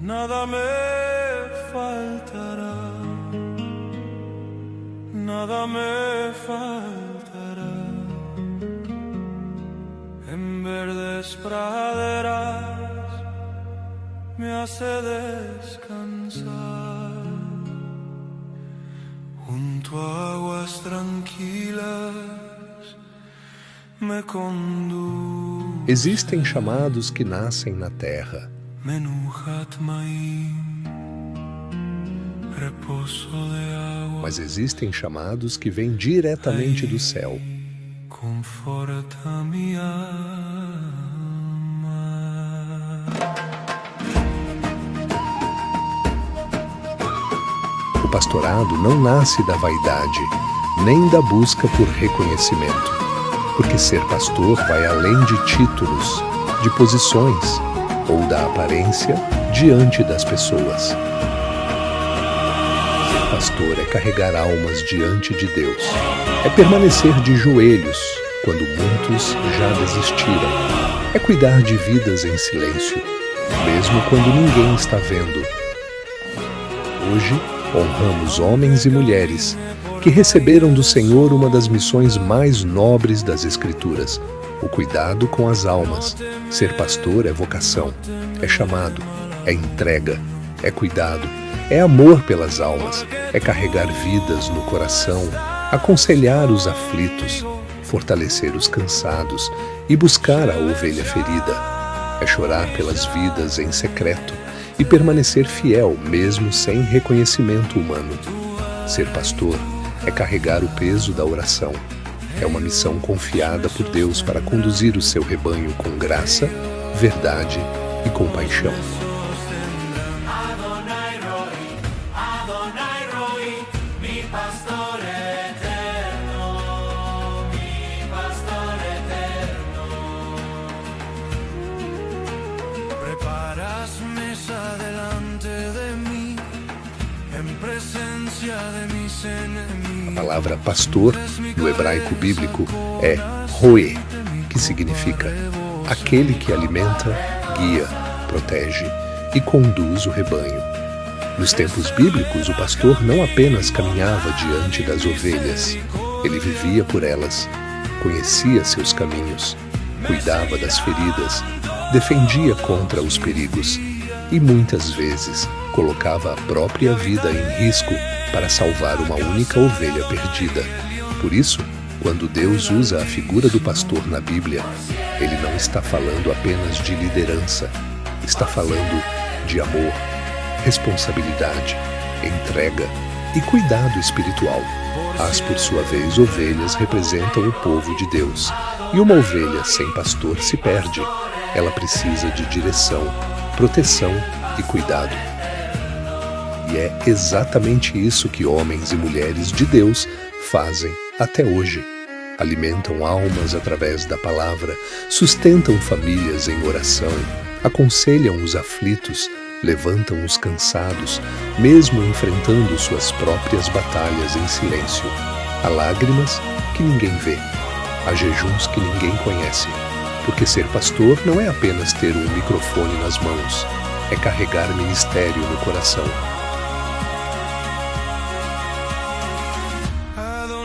Nada me faltará, nada me faltará. En verdes praderas me hace descansar, junto a aguas tranquilas me conduz. Existem chamados que nascem na terra. Mas existem chamados que vêm diretamente do céu. O pastorado não nasce da vaidade, nem da busca por reconhecimento, porque ser pastor vai além de títulos, de posições ou da aparência diante das pessoas. Ser pastor é carregar almas diante de Deus, é permanecer de joelhos quando muitos já desistiram, é cuidar de vidas em silêncio, mesmo quando ninguém está vendo. Hoje, honramos homens e mulheres que receberam do Senhor uma das missões mais nobres das Escrituras, o cuidado com as almas. Ser pastor é vocação, é chamado, é entrega, é cuidado, é amor pelas almas, é carregar vidas no coração, aconselhar os aflitos, fortalecer os cansados e buscar a ovelha ferida. É chorar pelas vidas em secreto e permanecer fiel mesmo sem reconhecimento humano. Ser pastor é carregar o peso da oração. É uma missão confiada por Deus para conduzir o seu rebanho com graça, verdade e compaixão. Preparas mesa delante de mim, em presença de mis enemigos. A palavra pastor, no hebraico bíblico, é roê, que significa aquele que alimenta, guia, protege e conduz o rebanho. Nos tempos bíblicos, o pastor não apenas caminhava diante das ovelhas, ele vivia por elas, conhecia seus caminhos, cuidava das feridas, defendia contra os perigos e muitas vezes colocava a própria vida em risco para salvar uma única ovelha perdida. Por isso, quando Deus usa a figura do pastor na Bíblia, ele não está falando apenas de liderança, está falando de amor, responsabilidade, entrega e cuidado espiritual. As, por sua vez, ovelhas representam o povo de Deus, e uma ovelha sem pastor se perde. Ela precisa de direção, proteção e cuidado. E é exatamente isso que homens e mulheres de Deus fazem até hoje. Alimentam almas através da palavra, sustentam famílias em oração, aconselham os aflitos, levantam os cansados, mesmo enfrentando suas próprias batalhas em silêncio. Há lágrimas que ninguém vê, há jejuns que ninguém conhece, porque ser pastor não é apenas ter um microfone nas mãos, é carregar ministério no coração.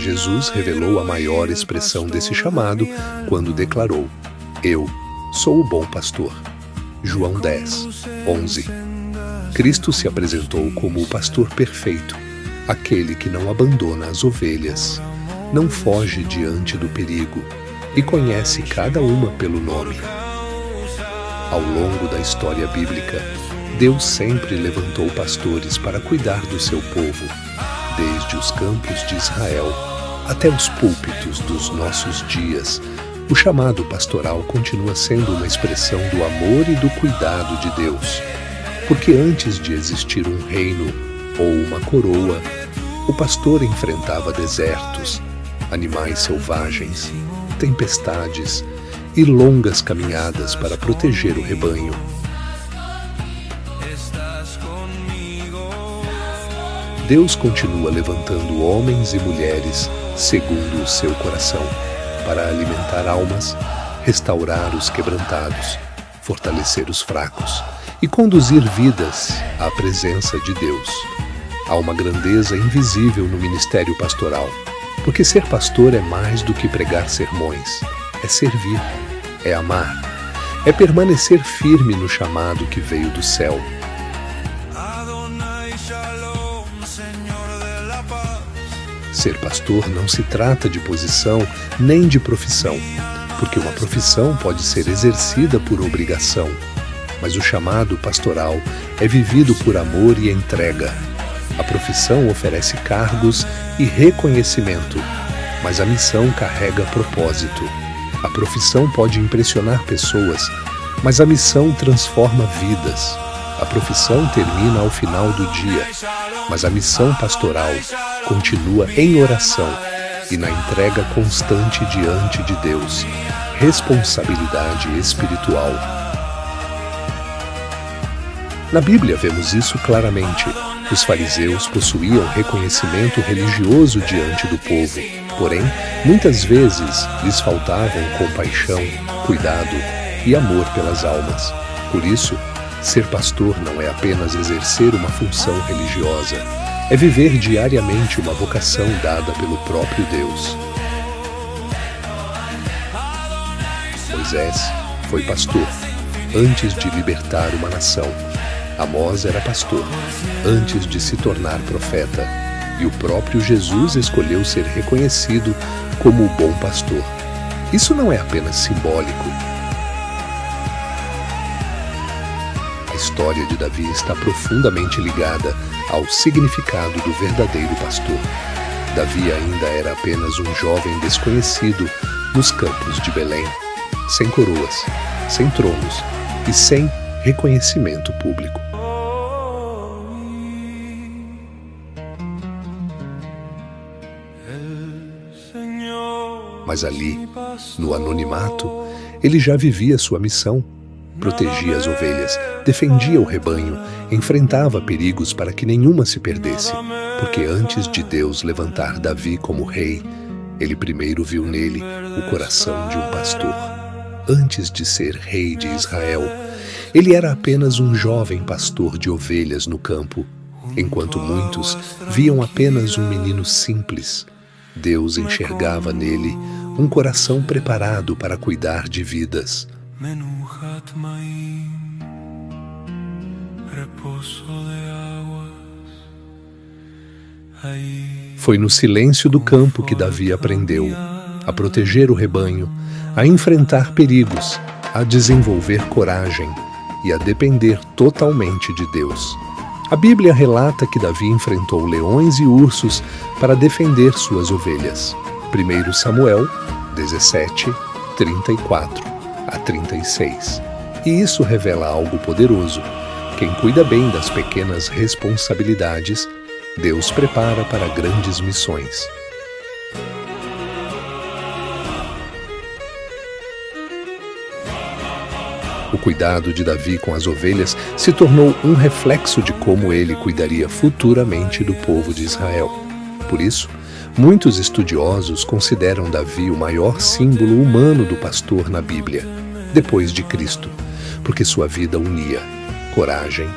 Jesus revelou a maior expressão desse chamado quando declarou: Eu sou o bom pastor. João 10, 11. Cristo se apresentou como o pastor perfeito, aquele que não abandona as ovelhas, não foge diante do perigo e conhece cada uma pelo nome. Ao longo da história bíblica, Deus sempre levantou pastores para cuidar do seu povo, desde os campos de Israel até os púlpitos dos nossos dias. O chamado pastoral continua sendo uma expressão do amor e do cuidado de Deus, porque antes de existir um reino ou uma coroa, o pastor enfrentava desertos, animais selvagens, tempestades e longas caminhadas para proteger o rebanho. Estás conmigo Deus continua levantando homens e mulheres segundo o seu coração, para alimentar almas, restaurar os quebrantados, fortalecer os fracos e conduzir vidas à presença de Deus. Há uma grandeza invisível no ministério pastoral, porque ser pastor é mais do que pregar sermões, é servir, é amar, é permanecer firme no chamado que veio do céu. Ser pastor não se trata de posição nem de profissão, porque uma profissão pode ser exercida por obrigação, mas o chamado pastoral é vivido por amor e entrega. A profissão oferece cargos e reconhecimento, mas a missão carrega propósito. A profissão pode impressionar pessoas, mas a missão transforma vidas. A profissão termina ao final do dia, mas a missão pastoral continua em oração e na entrega constante diante de Deus. Responsabilidade espiritual. Na Bíblia vemos isso claramente. Os fariseus possuíam reconhecimento religioso diante do povo, porém, muitas vezes lhes faltavam compaixão, cuidado e amor pelas almas. Por isso, ser pastor não é apenas exercer uma função religiosa, é viver diariamente uma vocação dada pelo próprio Deus. Moisés foi pastor antes de libertar uma nação. Amós era pastor antes de se tornar profeta, e o próprio Jesus escolheu ser reconhecido como o bom pastor. Isso não é apenas simbólico. A história de Davi está profundamente ligada ao significado do verdadeiro pastor. Davi ainda era apenas um jovem desconhecido nos campos de Belém, sem coroas, sem tronos e sem reconhecimento público. Mas ali, no anonimato, ele já vivia sua missão. Protegia as ovelhas, defendia o rebanho, enfrentava perigos para que nenhuma se perdesse, porque antes de Deus levantar Davi como rei, ele primeiro viu nele o coração de um pastor. Antes de ser rei de Israel, ele era apenas um jovem pastor de ovelhas no campo, enquanto muitos viam apenas um menino simples. Deus enxergava nele um coração preparado para cuidar de vidas. Foi no silêncio do campo que Davi aprendeu a proteger o rebanho, a enfrentar perigos, a desenvolver coragem e a depender totalmente de Deus. A Bíblia relata que Davi enfrentou leões e ursos para defender suas ovelhas. 1 Samuel 17, 34 a 36. E isso revela algo poderoso. Quem cuida bem das pequenas responsabilidades, Deus prepara para grandes missões. O cuidado de Davi com as ovelhas se tornou um reflexo de como ele cuidaria futuramente do povo de Israel. Por isso, muitos estudiosos consideram Davi o maior símbolo humano do pastor na Bíblia, depois de Cristo, porque sua vida unia coragem,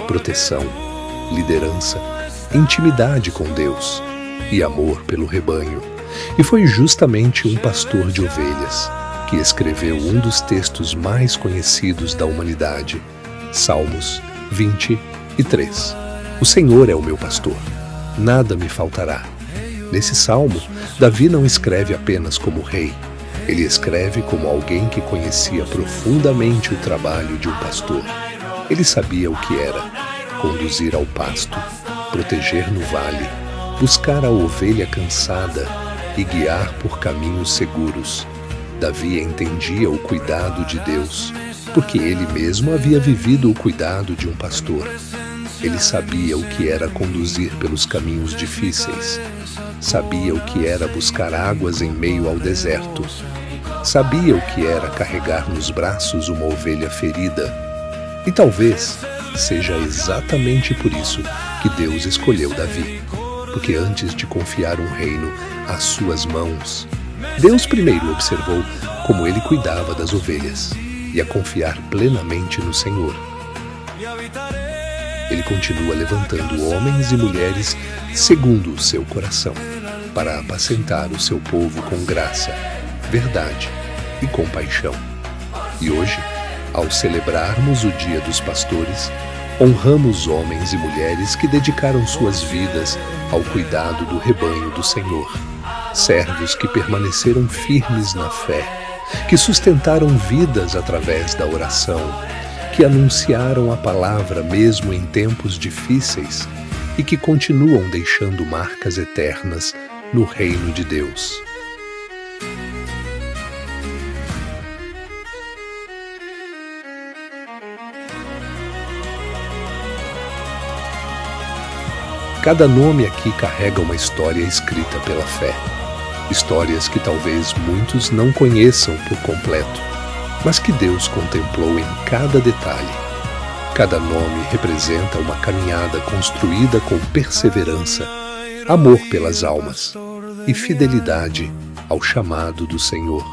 proteção, liderança, intimidade com Deus e amor pelo rebanho. E foi justamente um pastor de ovelhas que escreveu um dos textos mais conhecidos da humanidade, Salmos 23. O Senhor é o meu pastor, nada me faltará. Nesse salmo, Davi não escreve apenas como rei, ele escreve como alguém que conhecia profundamente o trabalho de um pastor. Ele sabia o que era conduzir ao pasto, proteger no vale, buscar a ovelha cansada e guiar por caminhos seguros. Davi entendia o cuidado de Deus, porque ele mesmo havia vivido o cuidado de um pastor. Ele sabia o que era conduzir pelos caminhos difíceis, sabia o que era buscar águas em meio ao deserto, sabia o que era carregar nos braços uma ovelha ferida. E talvez seja exatamente por isso que que Deus escolheu Davi. Porque antes de confiar um reino às suas mãos, Deus primeiro observou como ele cuidava das ovelhas e a confiar plenamente no Senhor. Ele continua levantando homens e mulheres segundo o seu coração, para apacentar o seu povo com graça, verdade e compaixão. E hoje, ao celebrarmos o Dia dos Pastores, honramos homens e mulheres que dedicaram suas vidas ao cuidado do rebanho do Senhor. Servos que permaneceram firmes na fé, que sustentaram vidas através da oração, que anunciaram a palavra mesmo em tempos difíceis e que continuam deixando marcas eternas no reino de Deus. Cada nome aqui carrega uma história escrita pela fé. Histórias que talvez muitos não conheçam por completo, mas que Deus contemplou em cada detalhe. Cada nome representa uma caminhada construída com perseverança, amor pelas almas e fidelidade ao chamado do Senhor.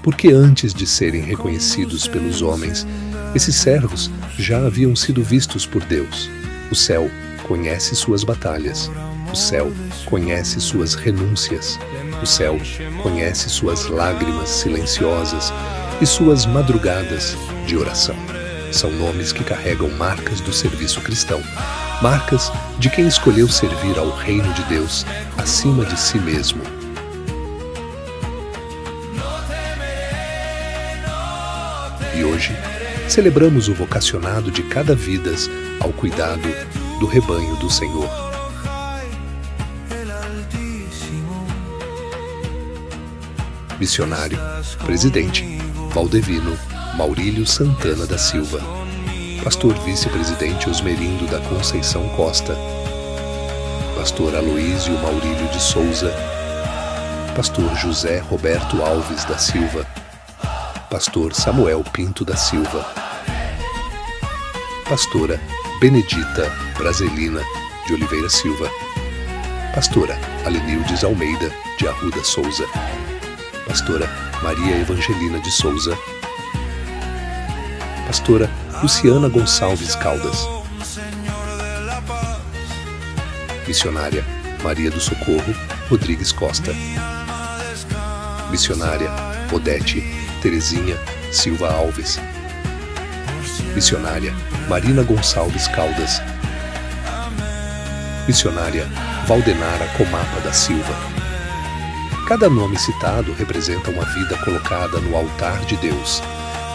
Porque antes de serem reconhecidos pelos homens, esses servos já haviam sido vistos por Deus. O céu conhece suas batalhas, o céu conhece suas renúncias, o céu conhece suas lágrimas silenciosas e suas madrugadas de oração. São nomes que carregam marcas do serviço cristão, marcas de quem escolheu servir ao reino de Deus acima de si mesmo. E hoje, celebramos o vocacionado de cada vidas ao cuidado do rebanho do Senhor. Missionário, presidente, Valdevino Maurílio Santana da Silva. Pastor vice-presidente Osmerindo da Conceição Costa. Pastor Aloísio Maurílio de Souza. Pastor José Roberto Alves da Silva. Pastor Samuel Pinto da Silva. Pastora Benedita Braselina de Oliveira Silva. Pastora Alenildes Almeida de Arruda Souza. Pastora Maria Evangelina de Souza. Pastora Luciana Gonçalves Caldas. Missionária Maria do Socorro Rodrigues Costa. Missionária Odete Terezinha Silva Alves. Missionária Marina Gonçalves Caldas. Missionária Valdenara Comapa da Silva. Cada nome citado representa uma vida colocada no altar de Deus.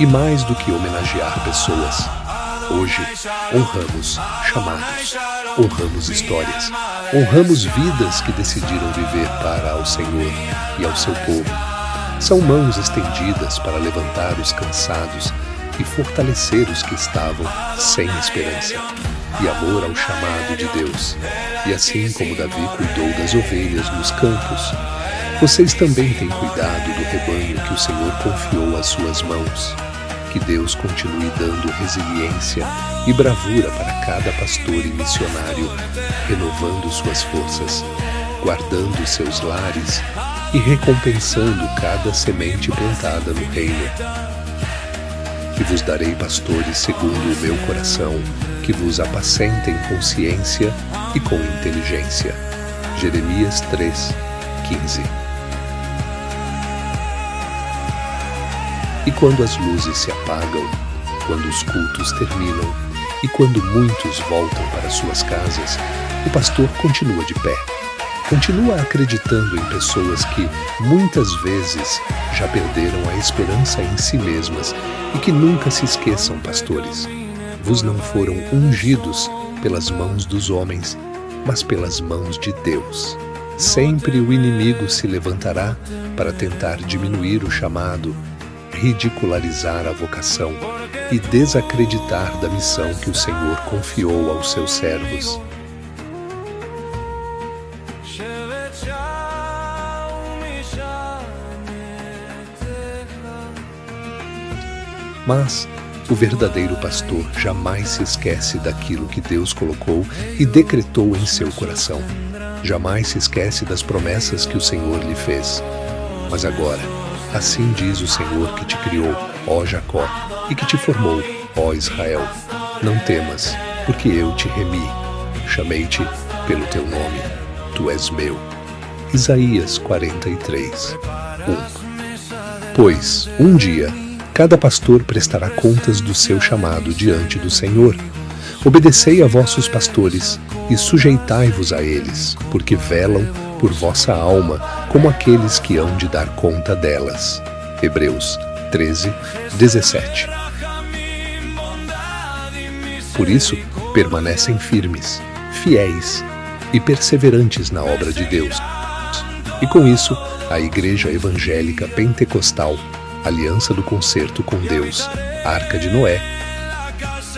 E mais do que homenagear pessoas, hoje honramos chamados, honramos histórias, honramos vidas que decidiram viver para o Senhor e ao seu povo. São mãos estendidas para levantar os cansados e fortalecer os que estavam sem esperança, e amor ao chamado de Deus. E assim como Davi cuidou das ovelhas nos campos, vocês também têm cuidado do rebanho que o Senhor confiou às suas mãos. Que Deus continue dando resiliência e bravura para cada pastor e missionário, renovando suas forças, guardando seus lares e recompensando cada semente plantada no reino. Que vos darei pastores segundo o meu coração, que vos apacentem com ciência e com inteligência. Jeremias 3:15. E quando as luzes se apagam, quando os cultos terminam e quando muitos voltam para suas casas, o pastor continua de pé. Continua acreditando em pessoas que, muitas vezes, já perderam a esperança em si mesmas e que nunca se esqueçam, pastores. Vos não foram ungidos pelas mãos dos homens, mas pelas mãos de Deus. Sempre o inimigo se levantará para tentar diminuir o chamado, ridicularizar a vocação e desacreditar da missão que o Senhor confiou aos seus servos. Mas, O verdadeiro pastor jamais se esquece daquilo que Deus colocou e decretou em seu coração. Jamais se esquece das promessas que o Senhor lhe fez. Mas agora, assim diz o Senhor que te criou, ó Jacó, e que te formou, ó Israel. Não temas, porque eu te remi. Chamei-te pelo teu nome. Tu és meu. Isaías 43, 1. Pois, um dia, cada pastor prestará contas do seu chamado diante do Senhor. Obedecei a vossos pastores e sujeitai-vos a eles, porque velam por vossa alma como aqueles que hão de dar conta delas. Hebreus 13, 17. Por isso, permanecem firmes, fiéis e perseverantes na obra de Deus. E com isso, a Igreja Evangélica Pentecostal, Aliança do Concerto com Deus, Arca de Noé,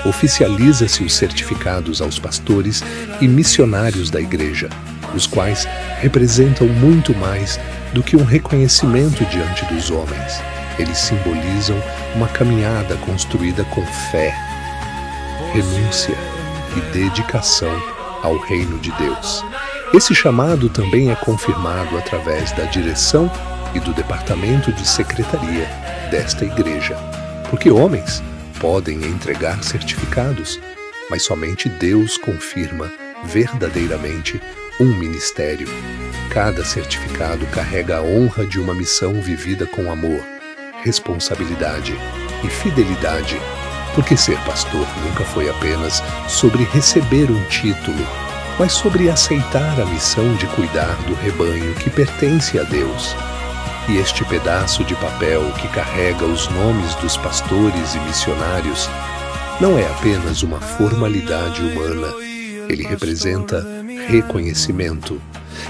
oficializa-se os certificados aos pastores e missionários da Igreja, os quais representam muito mais do que um reconhecimento diante dos homens. Eles simbolizam uma caminhada construída com fé, renúncia e dedicação ao reino de Deus. Esse chamado também é confirmado através da direção e do departamento de secretaria desta igreja, porque homens podem entregar certificados, mas somente Deus confirma verdadeiramente um ministério. Cada certificado carrega a honra de uma missão vivida com amor, responsabilidade e fidelidade, porque ser pastor nunca foi apenas sobre receber um título, mas sobre aceitar a missão de cuidar do rebanho que pertence a Deus. E este pedaço de papel que carrega os nomes dos pastores e missionários não é apenas uma formalidade humana. Ele representa reconhecimento,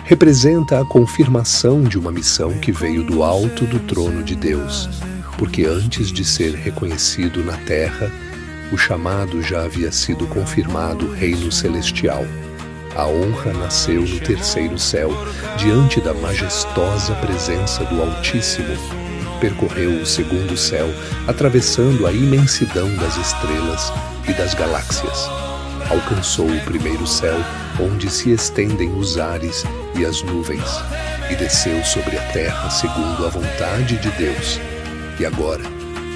representa a confirmação de uma missão que veio do alto do trono de Deus, porque antes de ser reconhecido na terra, o chamado já havia sido confirmado reino celestial. A honra nasceu no terceiro céu, diante da majestosa presença do Altíssimo. Percorreu o segundo céu, atravessando a imensidão das estrelas e das galáxias. Alcançou o primeiro céu, onde se estendem os ares e as nuvens, e desceu sobre a terra segundo a vontade de Deus. E agora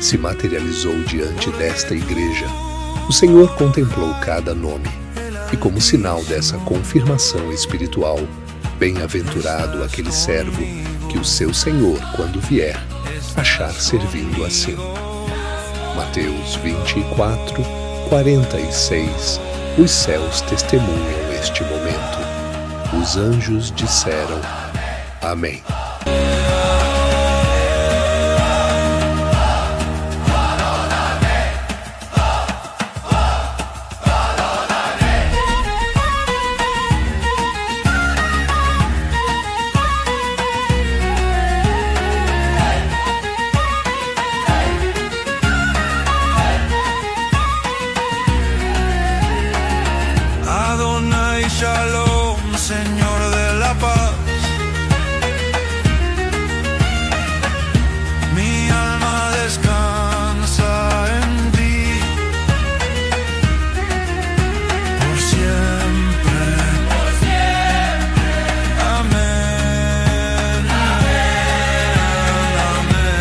se materializou diante desta igreja. O Senhor contemplou cada nome. E como sinal dessa confirmação espiritual, bem-aventurado aquele servo que o seu Senhor, quando vier, achar servindo assim. Mateus 24, 46. Os céus testemunham este momento. Os anjos disseram: Amém. Shalom, Señor de la paz. Mi alma descansa en ti. Por siempre. Por siempre. Amén. Amén. Amén.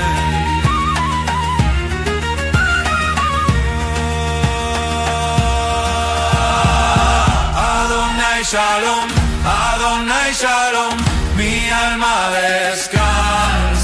Adonai Shalom, Adonai Shalom, mi alma descansa.